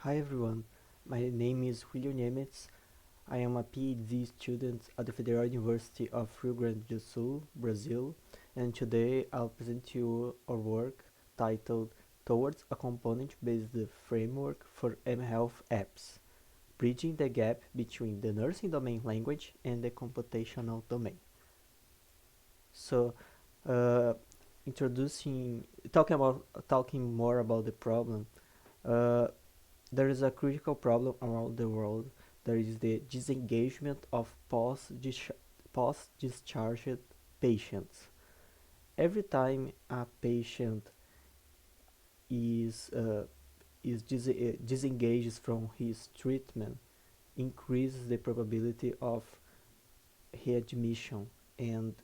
Hi everyone, my name is Niemiec. I am a PhD student at the Federal University of Rio Grande do Sul, Brazil, and today I'll present to you our work titled Towards a Component-Based Framework for mHealth Apps, Bridging the Gap Between the Nursing Domain Language and the Computational Domain. So, uh, talking more about the problem. Uh, There is a critical problem around the world. There is the disengagement of post-discharged patients. Every time a patient is disengages from his treatment, increases the probability of readmission, and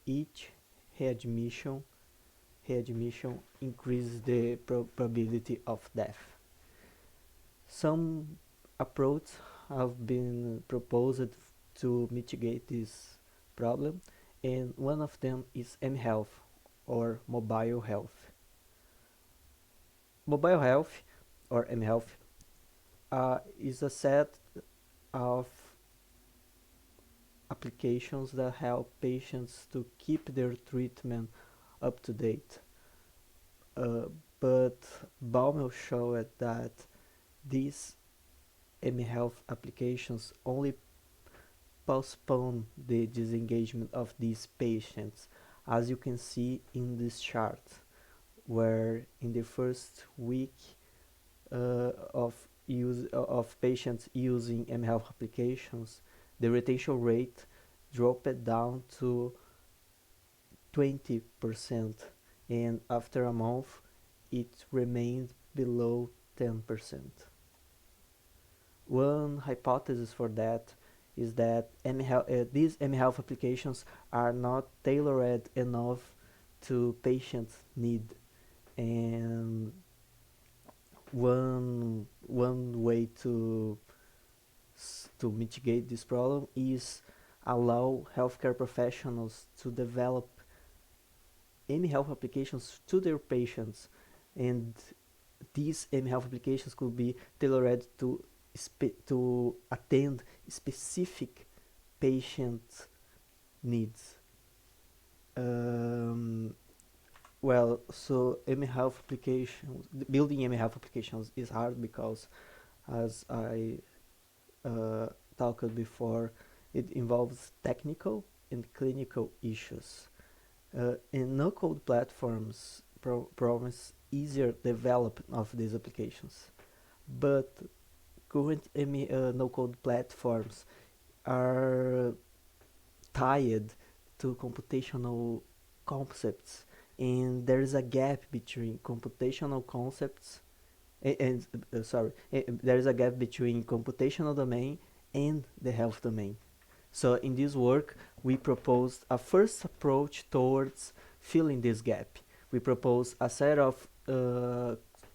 each readmission readmission increases the probability of death. Some approaches have been proposed to mitigate this problem, and one of them is mHealth or mobile health. Mobile health or mHealth is a set of applications that help patients to keep their treatment up to date. Uh, but Baumel showed that these mHealth applications only postpone the disengagement of these patients, as you can see in this chart, where in the first week of patients using mHealth applications, the retention rate dropped down to 20%, and after a month it remained below 10%. One hypothesis for that is that these mHealth applications are not tailored enough to patients' need, and one way to mitigate this problem is allow healthcare professionals to develop mHealth applications to their patients, and these mHealth applications could be tailored to attend specific patient needs. Um, so building mHealth applications is hard because, as I talked before, it involves technical and clinical issues. And no-code platforms promise easier development of these applications, but current no-code platforms are tied to computational concepts, and there is a gap between computational concepts there is a gap between computational domain and the health domain. So in this work, we proposed a first approach towards filling this gap. We propose a set of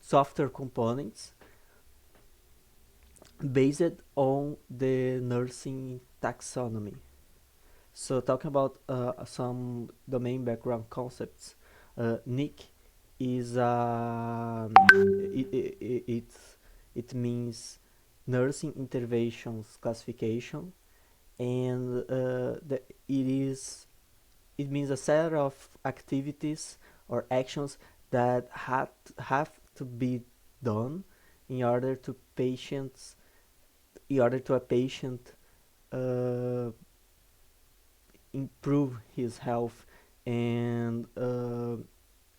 software components based on the nursing taxonomy. So talking about some domain background concepts, NIC is it means nursing interventions classification, and it means a set of activities or actions that have to be done in order to a patient uh, improve his health and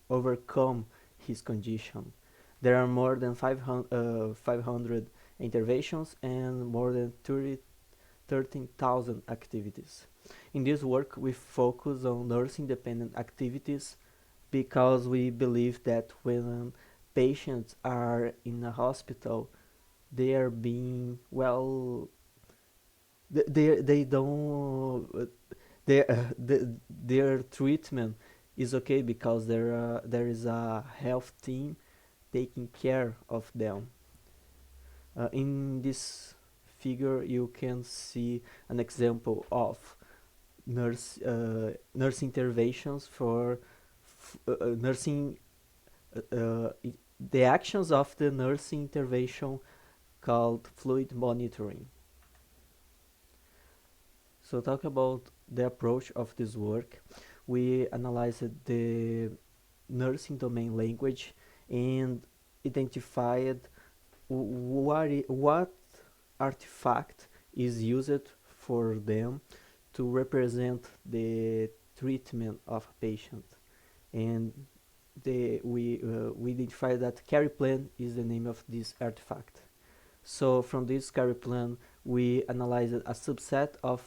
overcome his condition. There are more than 500 interventions and more than 13,000 activities. In this work, we focus on nursing-dependent activities because we believe that when patients are in a hospital, they are being they don't their treatment is okay because there is a health team taking care of them. In this figure, you can see an example of nurse interventions for nursing the actions of the nursing intervention called fluid monitoring. So talk about the approach of this work. We analyzed the nursing domain language and identified what artifact is used for them to represent the treatment of a patient. And we identified that carry plan is the name of this artifact. So from this carry plan, we analyzed a subset of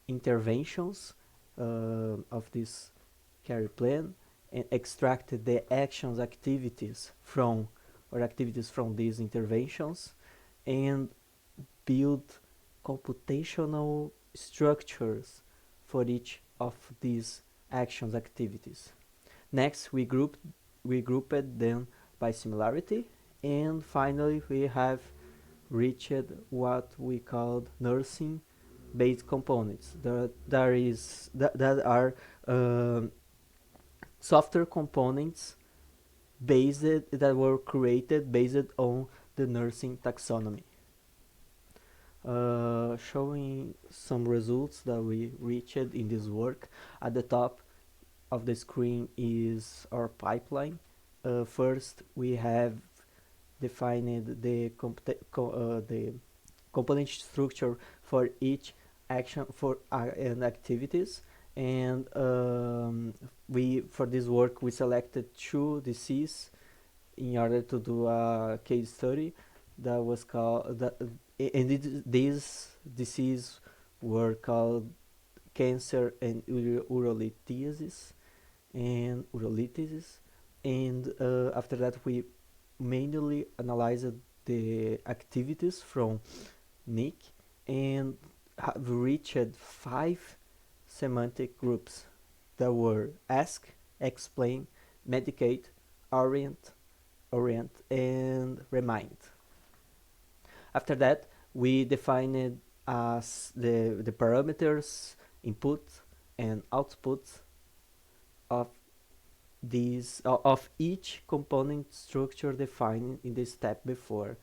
interventions of this carry plan and extracted the activities from these interventions and build computational structures for each of these activities. Next, we grouped them by similarity, and finally we have reached what we called nursing based components. That are software components that were created based on the nursing taxonomy. Showing some results that we reached in this work. At the top of the screen is our pipeline. First, we have defined the component structure for each action and activities, and for this work we selected 2 diseases in order to do a case study that was called and these diseases were called cancer and urolithiasis and after that we manually analyzed the activities from Nick and have reached 5 semantic groups that were ask, explain, medicate, orient, and remind. After that, we defined as the parameters input and output of each component structure defined in the step before,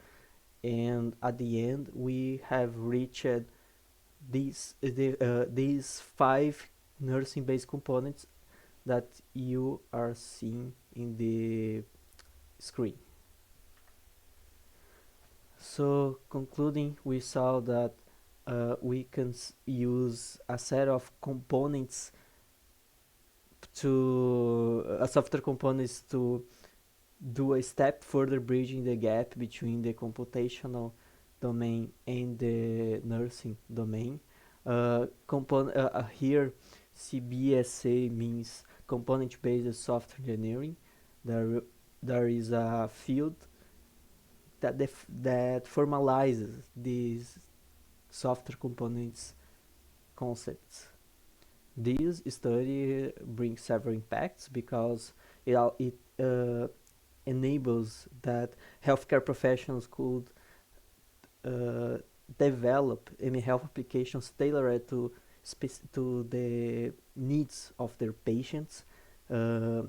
and at the end we have reached these 5 nursing based components that you are seeing in the screen. So concluding, we saw that we can use a set of components software components to do a step further bridging the gap between the computational domain and the nursing domain. Here, CBSA means component-based software engineering. There is a field that formalizes these software components concepts. This study brings several impacts because it enables that healthcare professionals could develop health applications tailored to the needs of their patients. The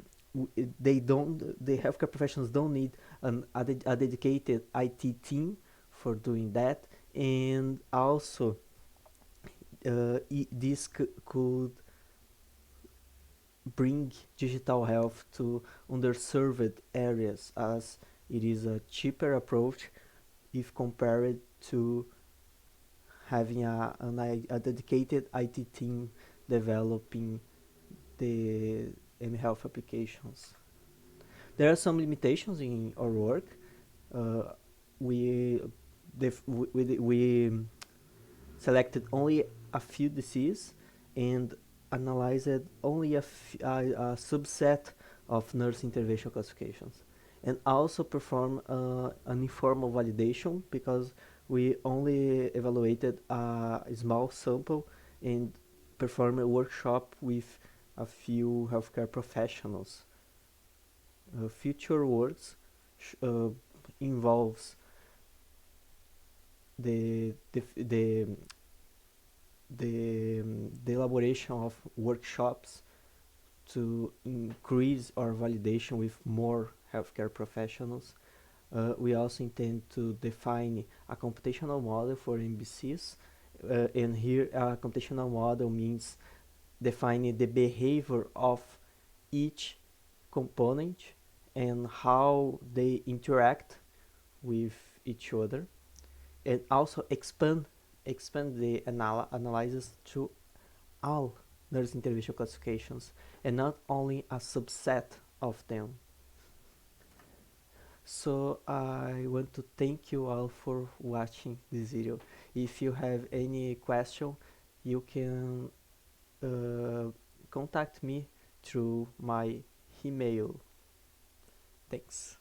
healthcare professionals don't need a dedicated IT team for doing that, and also this could bring digital health to underserved areas, as it is a cheaper approach if compared to having a dedicated IT team developing the health applications. There are some limitations in our work. We selected only a few diseases and analyzed only a subset of nurse intervention classifications, and also perform an informal validation because we only evaluated a small sample and performed a workshop with a few healthcare professionals. Future works involves the elaboration of workshops to increase our validation with more healthcare professionals, We also intend to define a computational model for MBCs, and here a computational model means defining the behavior of each component and how they interact with each other, and also expand the analysis to all nurse intervention classifications and not only a subset of them. So I want to thank you all for watching this video. If you have any question, you can contact me through my email. Thanks.